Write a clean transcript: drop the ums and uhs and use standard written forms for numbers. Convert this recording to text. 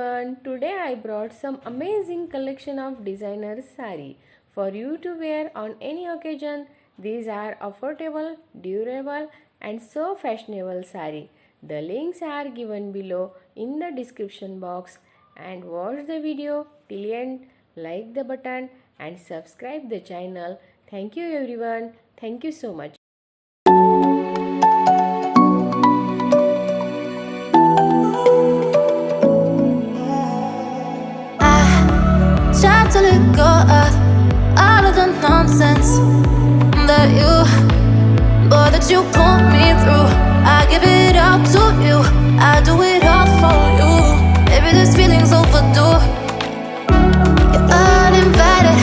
everyone. Today I brought some amazing collection of designer sari for you to wear on any occasion. These are affordable, durable and so fashionable sari. The links are given below in the description box and watch the video till end, like the button and subscribe the channel. Thank you everyone. Thank you so much. Try to let go of all of the nonsense that you put me through. I give it all to you, I do it all for you. Maybe this feeling's overdue. You're uninvited,